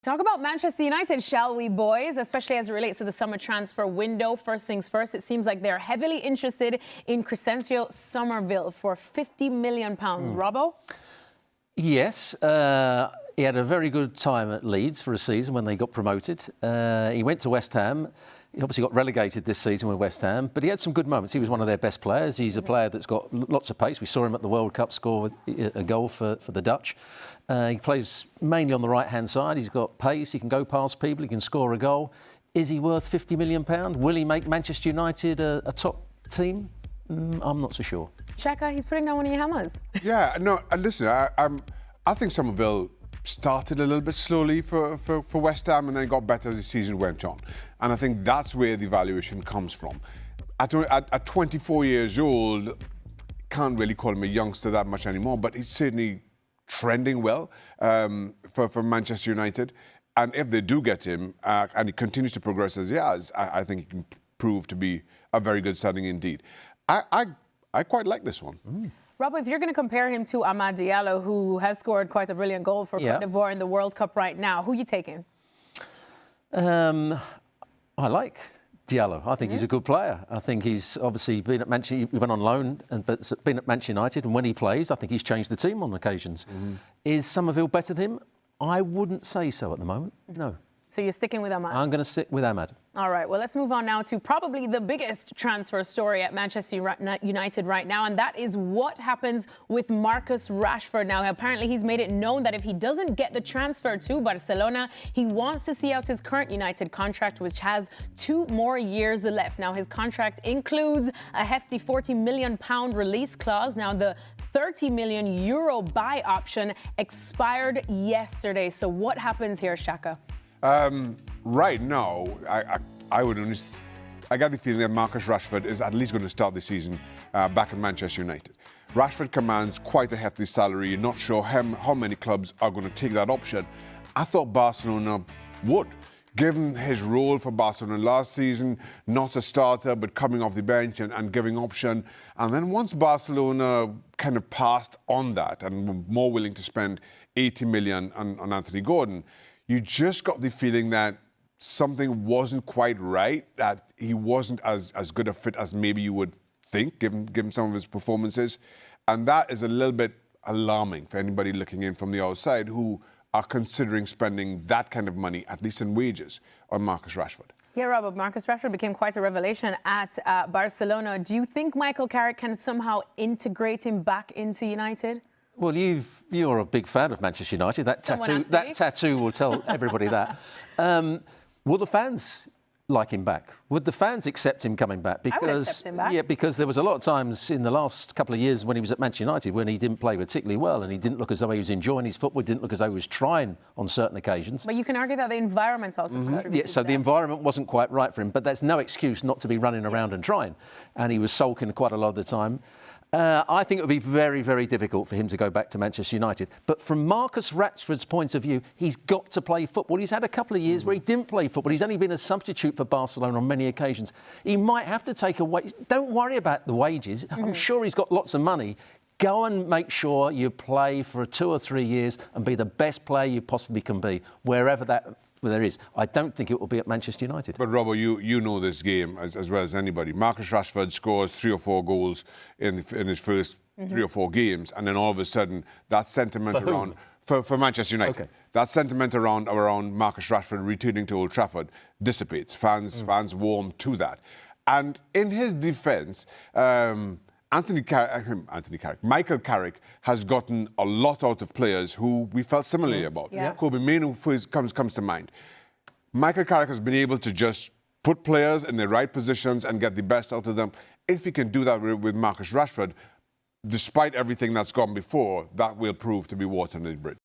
Talk about Manchester United, shall we, boys? Especially as it relates to the summer transfer window. First things first, it seems like they're heavily interested in Crysencio Summerville for £50 million. Robbo? Yes. He had a very good time at Leeds for a season when they got promoted. He went to West Ham. He obviously got relegated this season with West Ham, but he had some good moments. He was one of their best players. He's a player that's got lots of pace. We saw him at the World Cup score a goal for the Dutch. He plays mainly on the right-hand side. He's got pace. He can go past people. He can score a goal. Is he worth £50 million? Will he make Manchester United a top team? I'm not so sure. Shaka, he's putting down one of your hammers. Yeah, no, listen, I think Summerville started a little bit slowly for West Ham and then got better as the season went on. And I think that's where the valuation comes from. At 24 years old, can't really call him a youngster that much anymore, but he's certainly trending well for Manchester United. And if they do get him, and he continues to progress as he has, I think he can prove to be a very good signing indeed. I quite like this one. Rob, if you're going to compare him to Amad Diallo, who has scored quite a brilliant goal for Cote d'Ivoire in the World Cup right now, who are you taking? I like Diallo. I think he's a good player. I think he's obviously been at Manchester. He went on loan, but been at Manchester United, and when he plays, I think he's changed the team on occasions. Is Summerville better than him? I wouldn't say so at the moment. No. So you're sticking with Amad? I'm going to stick with Amad. All right, well, let's move on now to probably the biggest transfer story at Manchester United right now, and that is what happens with Marcus Rashford. Now, apparently he's made it known that if he doesn't get the transfer to Barcelona, he wants to see out his current United contract, which has 2 more years left. Now, his contract includes a hefty £40 million release clause. Now, the €30 million buy option expired yesterday. So what happens here, Shaka? Right now, I got the feeling that Marcus Rashford is at least going to start the season back in Manchester United. Rashford commands quite a hefty salary. You're not sure how many clubs are going to take that option. I thought Barcelona would. Given his role for Barcelona last season, not a starter, but coming off the bench and giving option. And then once Barcelona kind of passed on that and were more willing to spend $80 million on Anthony Gordon, you just got the feeling that something wasn't quite right, that he wasn't as good a fit as maybe you would think, given some of his performances. And that is a little bit alarming for anybody looking in from the outside who are considering spending that kind of money, at least in wages, on Marcus Rashford. Yeah, Robert, Marcus Rashford became quite a revelation at Barcelona. Do you think Michael Carrick can somehow integrate him back into United? Well, you're a big fan of Manchester United. That tattoo will tell everybody that. Will the fans like him back? Would the fans accept him coming back? I would accept him back. Yeah, because there was a lot of times in the last couple of years when he was at Manchester United when he didn't play particularly well and he didn't look as though he was enjoying his football, didn't look as though he was trying on certain occasions. But you can argue that the environment's also contributed. Yeah, so the environment wasn't quite right for him, but that's no excuse not to be running around and trying. And he was sulking quite a lot of the time. I think it would be very, very difficult for him to go back to Manchester United. But from Marcus Rashford's point of view, he's got to play football. He's had a couple of years where he didn't play football. He's only been a substitute for Barcelona on many occasions. He might have to take a wage. Don't worry about the wages. I'm sure he's got lots of money. Go and make sure you play for 2 or 3 years and be the best player you possibly can be, wherever there is. I don't think it will be at Manchester United. But, Robbo, you know this game as well as anybody. Marcus Rashford scores 3 or 4 goals in his first 3 or 4 games, and then all of a sudden, that sentiment around... For Manchester United. Okay. That sentiment around Marcus Rashford returning to Old Trafford dissipates. Fans warm to that. And in his defence... Michael Carrick has gotten a lot out of players who we felt similarly about. Yeah. Kobe Mainoo comes to mind. Michael Carrick has been able to just put players in the right positions and get the best out of them. If he can do that with Marcus Rashford, despite everything that's gone before, that will prove to be water under the bridge.